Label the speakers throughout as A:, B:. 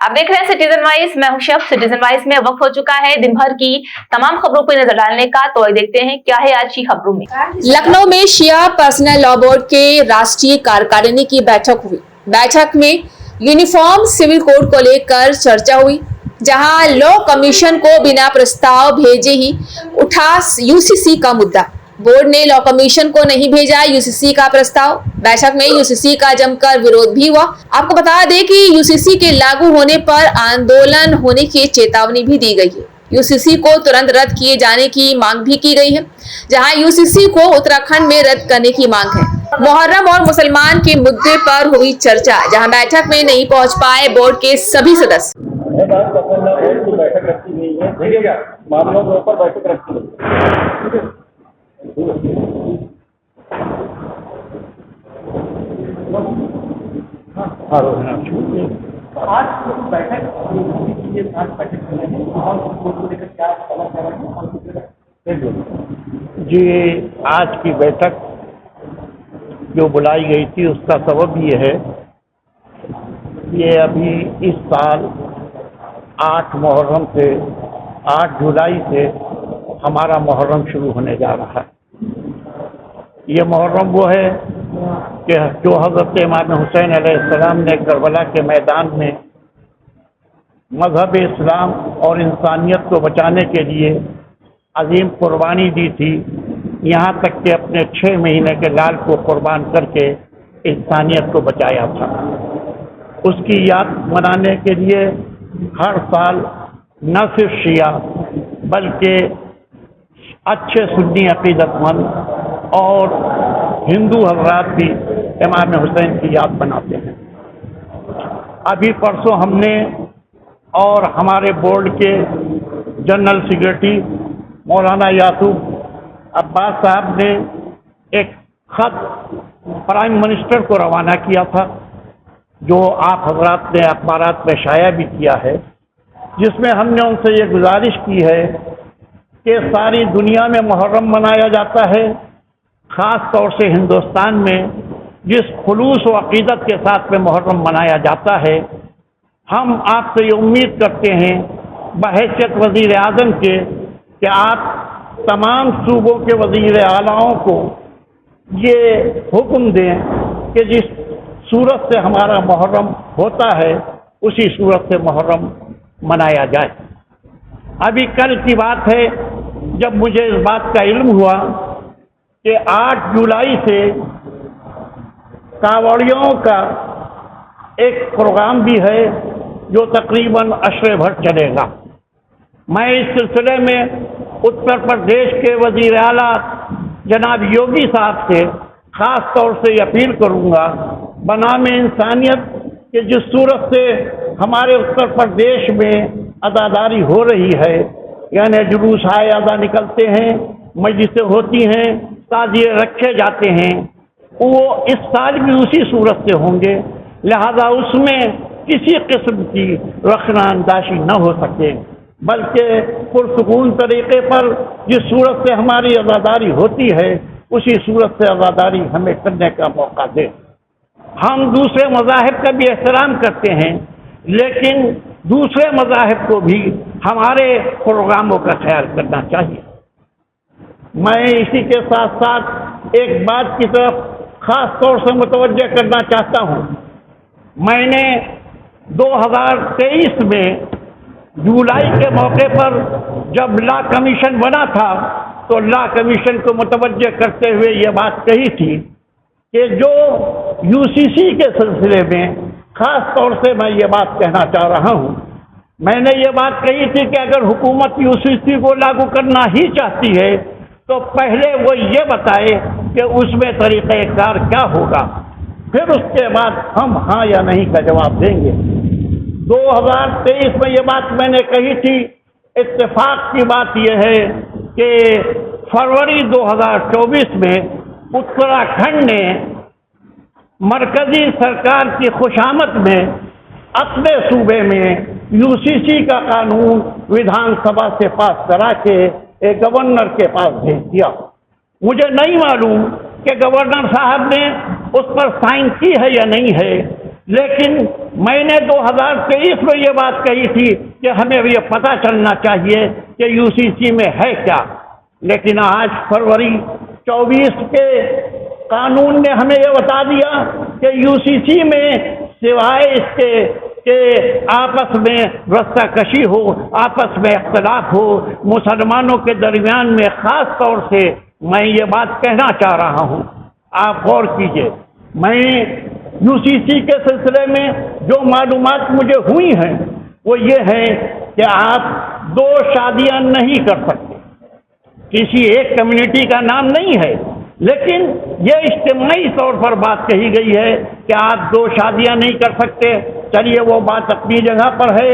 A: आप देख रहे हैं सिटीजन वाइज, मैं हूं शब। सिटीजन वाइज में वक्त हो चुका है दिन भर की तमाम खबरों पर नजर डालने का, तो आइए देखते हैं क्या है आज की खबरों में।
B: लखनऊ में शिया पर्सनल लॉ बोर्ड के राष्ट्रीय कार्यकारिणी की बैठक हुई। बैठक में यूनिफॉर्म सिविल कोड को लेकर चर्चा हुई, जहां लॉ कमीशन को बिना प्रस्ताव भेजे ही उठा यूसीसी का मुद्दा। बोर्ड ने लॉ कमीशन को नहीं भेजा यूसीसी का प्रस्ताव। बैठक में यूसीसी का जमकर विरोध भी हुआ। आपको बता दें कि यूसीसी के लागू होने पर आंदोलन होने की चेतावनी भी दी गई है। यूसीसी को तुरंत रद्द किए जाने की मांग भी की गई है, जहां यूसीसी को उत्तराखंड में रद्द करने की मांग है। मुहर्रम और मुसलमान के मुद्दे पर हुई चर्चा, जहां बैठक में नहीं पहुंच पाए बोर्ड के सभी सदस्य।
C: बैठक रखी गई है, मामलों के ऊपर बैठक रखी गई है। आज बैठक जी, आज की बैठक जो बुलाई गई थी उसका सबब ये है, ये अभी इस साल 8 मुहर्रम से 8 जुलाई से हमारा मुहर्रम शुरू होने जा रहा है। ये मुहर्रम वो है कि जो हज़रत इमाम हुसैन अलैहिस्सलाम ने करबला के मैदान में मज़हब इस्लाम और इंसानियत को बचाने के लिए अजीम कुर्बानी दी थी, यहाँ तक कि अपने 6 महीने के लाल को कुर्बान करके इंसानियत को बचाया था। उसकी याद मनाने के लिए हर साल न सिर्फ शिया बल्कि अच्छे सुन्नी अक़ीदतमंद और हिंदू हज़रात भी इमाम हुसैन की याद बनाते हैं। अभी परसों हमने और हमारे बोर्ड के जनरल सेक्रेटरी मौलाना यासूब अब्बास साहब ने एक ख़त प्राइम मिनिस्टर को रवाना किया था, जो आप हज़रात ने अखबारात में शाया भी किया है, जिसमें हमने उनसे ये गुजारिश की है कि सारी दुनिया में मुहर्रम मनाया जाता है, ख़ास तौर से हिंदुस्तान में जिस खुलूस व अक़ीदत के साथ में मुहर्रम मनाया जाता है, हम आपसे ये उम्मीद करते हैं बहैसियत वज़ीर आज़म के कि आप तमाम सूबों के वज़ीर आलाओं को ये हुक्म दें कि जिस सूरत से हमारा मुहर्रम होता है उसी सूरत से मुहर्रम मनाया जाए। अभी कल की बात है जब मुझे इस बात का इल्म हुआ कि 8 जुलाई से कांवड़ियों का एक प्रोग्राम भी है जो तकरीबन अशरे भर चलेगा। मैं इस सिलसिले में उत्तर प्रदेश के वज़ीर आला जनाब योगी साहब से ख़ास तौर से अपील करूँगा, बनामे इंसानियत कि जिस सूरत से हमारे उत्तर प्रदेश में अज़ादारी हो रही है, यानी जुलूस आए अज़ा निकलते हैं, मजलिसें होती हैं, ताज़िए रखे जाते हैं, वो इस साल भी उसी सूरत से होंगे, लिहाजा उसमें किसी किस्म की रखना अंदाज़ी न हो सके, बल्कि पुरसुकून तरीक़े पर जिस सूरत से हमारी अज़ादारी होती है उसी सूरत से अज़ादारी हमें करने का मौका दे। हम दूसरे मज़ाहिब का भी एहतराम करते हैं, लेकिन दूसरे मज़ाहिब को भी हमारे प्रोग्रामों का ख्याल करना चाहिए। मैं इसी के साथ साथ एक बात की तरफ ख़ास तौर से मुतवज्जह करना चाहता हूँ। मैंने 2023 में जुलाई के मौके पर जब लॉ कमीशन बना था तो लॉ कमीशन को मुतवज्जह करते हुए ये बात कही थी कि जो यूसीसी के सिलसिले में ख़ास तौर से मैं ये बात कहना चाह रहा हूँ, मैंने ये बात कही थी कि अगर हुकूमत यूसीसी को लागू करना ही चाहती है तो पहले वो ये बताए कि उसमें तरीक़ेकार क्या होगा, फिर उसके बाद हम हाँ या नहीं का जवाब देंगे। 2023 में ये बात मैंने कही थी। इत्तेफाक की बात यह है कि फरवरी 2024 में उत्तराखंड ने मरकज़ी सरकार की खुशामद में अपने सूबे में यूसीसी का कानून विधानसभा से पास करा के एक गवर्नर के पास भेज दिया। मुझे नहीं मालूम कि गवर्नर साहब ने उस पर साइन की है या नहीं है, لیکن میں نے 2023 میں یہ بات کہی تھی کہ ہمیں یہ پتہ چلنا چاہیے کہ UCC میں ہے کیا، لیکن آج فروری 24 کے قانون نے ہمیں یہ بتا دیا کہ UCC میں سوائے اس کے کہ آپس میں رستہ کشی ہو، آپس میں اختلاف ہو مسلمانوں کے درمیان میں، خاص طور سے میں یہ بات کہنا چاہ رہا ہوں، آپ غور کیجئے، میں UCC کے سلسلے میں جو معلومات مجھے ہوئی ہیں وہ یہ ہے کہ آپ 2 شادیاں نہیں کر سکتے، کسی ایک کمیونٹی کا نام نہیں ہے، لیکن یہ اجتماعی طور پر بات کہی گئی ہے کہ آپ 2 شادیاں نہیں کر سکتے۔ چلیے وہ بات اپنی جگہ پر ہے،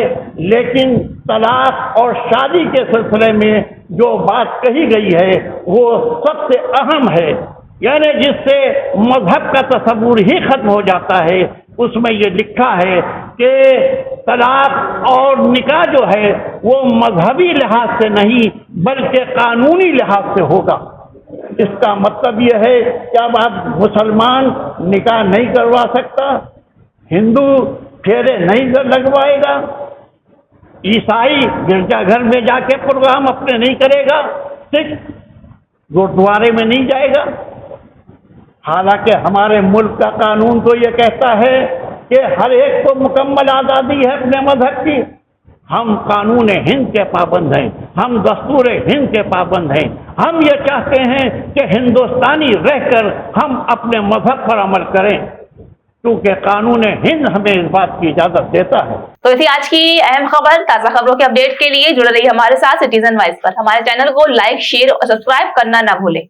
C: لیکن طلاق اور شادی کے سلسلے میں جو بات کہی گئی ہے وہ سب سے اہم ہے، یعنی جس سے مذہب کا تصور ہی ختم ہو جاتا ہے۔ اس میں یہ لکھا ہے کہ طلاق اور نکاح جو ہے وہ مذہبی لحاظ سے نہیں بلکہ قانونی لحاظ سے ہوگا۔ اس کا مطلب یہ ہے کہ اب آپ مسلمان نکاح نہیں کروا سکتا، ہندو پھیرے نہیں لگوائے گا، عیسائی گرجا گھر میں جا کے پروگرام اپنے نہیں کرے گا، سکھ گردوارے میں نہیں جائے گا، حالانکہ ہمارے ملک کا قانون تو یہ کہتا ہے کہ ہر ایک کو مکمل آزادی ہے اپنے مذہب کی۔ ہم قانون ہند کے پابند ہیں، ہم دستور ہند کے پابند ہیں، ہم یہ چاہتے ہیں کہ ہندوستانی رہ کر ہم اپنے مذہب پر عمل کریں، کیونکہ قانون ہند ہمیں اس بات کی اجازت دیتا ہے۔
A: تو اسی آج کی اہم خبر، تازہ خبروں کے اپڈیٹ کے لیے جڑے رہیے ہمارے ساتھ سٹیزن وائس پر۔ ہمارے چینل کو لائک، شیئر اور سبسکرائب کرنا نہ بھولیں۔